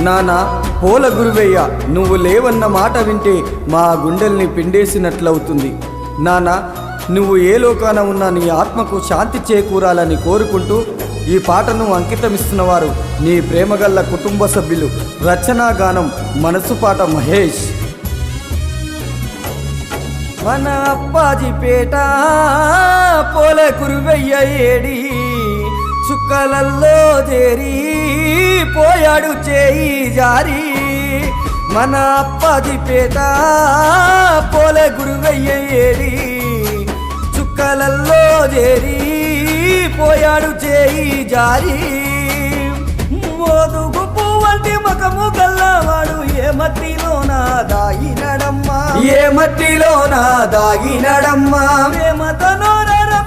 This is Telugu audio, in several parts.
నానా పోల గురువయ్య, నువ్వు లేవన్న మాట వింటే మా గుండెల్ని పిండేసినట్లవుతుంది. నానా, నువ్వు ఏ లోకాన ఉన్నా నీ ఆత్మకు శాంతి చేకూరాలని కోరుకుంటూ ఈ పాటను అంకితమిస్తున్నవారు నీ ప్రేమగల్ల కుటుంబ సభ్యులు. రచనా గానం మనసు పాట మహేష్. మన అప్పాజిపేట పోల గురువయ్య ఏడి చుక్కలల్లో చేరి పోయాడు చేయి జారి. మన అప్పాజిపేట పోల గురువయ్య ఏడి చుక్కలల్లో చేరి పోయాడు చేయి జారి. మోదుగు పువ్వంటి ముఖము గల్లవాడు ఏ మట్టిలోనా దాగినడమ్మా, ఏ మట్టిలోనా దాగినడమ్మా. ప్రేమతోన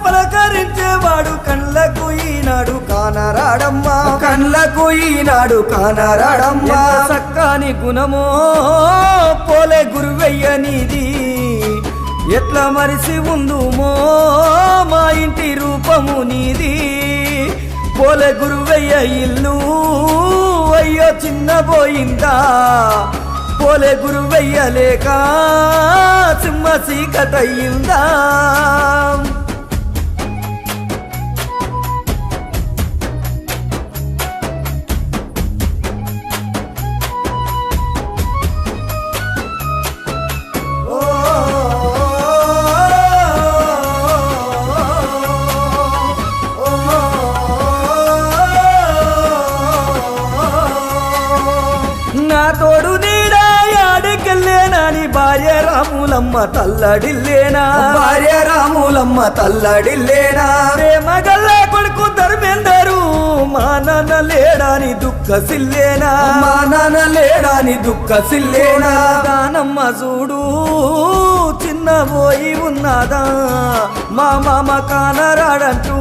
పలకరించేవాడు కళ్ళకు ఈనాడు కానరాడమ్మా, కళ్ళకు ఈనాడు కానరాడమ్మా. చక్కని గుణమో పోలే గురువయ్య నీది, ఎట్లా మరిసి ఉందుమో మా ఇంటి రూపము నీది. పోలే గురువయ్య ఇల్లు అయ్యో చిన్నబోయిందా, పోలే గురువయ్య లేక సింహ చీకటయ్యిందా. నా తోడు నీడా యాడికెళ్ళేనాని భార్య రాములమ్మ తల్లడిల్లేనా, భార్య రాములమ్మ తల్లడిల్లేనా. ప్రేమగల్ల కొడుకు ధర్మేందరు మా నాన్న లేడాని దుఃఖ సిల్లేనా, మా నాన్న లేడాని దుఃఖ సిల్లేనా. దానమ్మ చూడు చిన్నబోయి ఉన్నదా, మా మామ కానరాడంటూ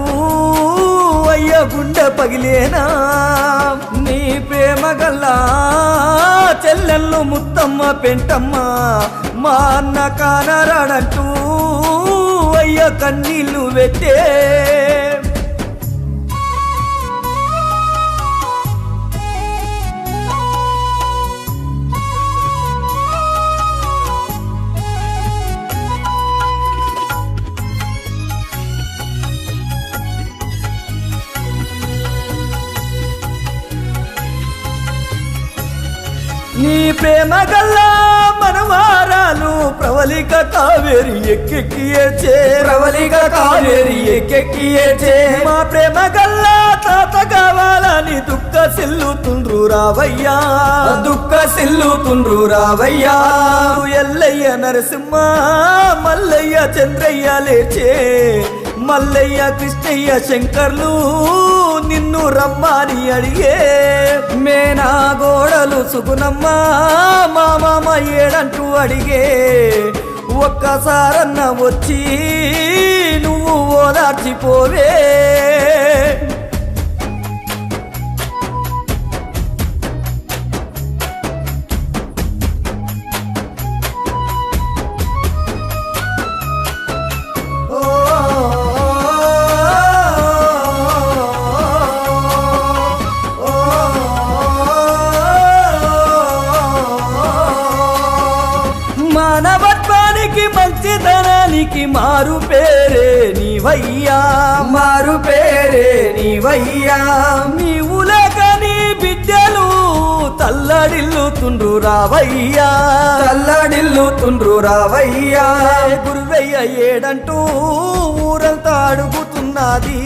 అయ్య గుండె పగిలేనా. నీ ప్రేమ గల్లా చెల్లెళ్ళు ముత్తమ్మ పెంటమ్మ మా అన్న కానరాడంటూ అయ్య కన్నీళ్ళు పెట్టే. నీ ప్రేమ గల్లా మనవారాలు ప్రవళిక కావేరి ఎక్కెక్కి ఏడ్చే, ప్రవళిక కావేరి ఎక్కెక్కి ఏడ్చే. మా ప్రేమ గల్లా తాత కావాలని దుఃఖ సిల్లుతుండ్రు రావయ్యా, దుఃఖ సిల్లుతుండ్రు రావయ్యా. ఎల్లయ్య నరసింహ మల్లయ్య చంద్రయ్య లేచే, మల్లయ్య కృష్ణయ్య శంకర్లు నిన్ను రమ్మని అడిగే. మేనా గోడలు సుగుణమ్మ మా మామ ఏడంటూ అడిగే. ఒక్కసారన్న వచ్చి నువ్వు ఓదార్చిపోవే. మానవత్వానికి మంచితనానికి మారు పేరే నీవయ్యా, మారు పేరే నీవయ్యా. నీవు లేక నీ బిడ్డలు తల్లడిల్లుతుండ్రు రావయ్యా, తల్లడిల్లుతుండ్రు రావయ్యా. గురువయ్య ఏడంటూ ఊరంతా అడుగుతున్నది,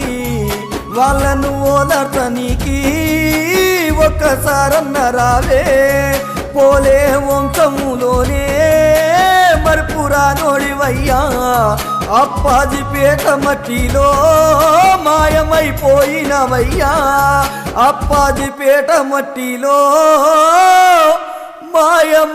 వాళ్ళను ఓదార్చనీకి ఒక్కసారన్న రావే. పోలే వంశములోనే మరుపురా నోడివయ్యా, అప్పాజిపేట మట్టిలో మాయమైపోయినవయ్యా, అప్పాజిపేట మట్టిలో మాయమైపోయినవయ్యా.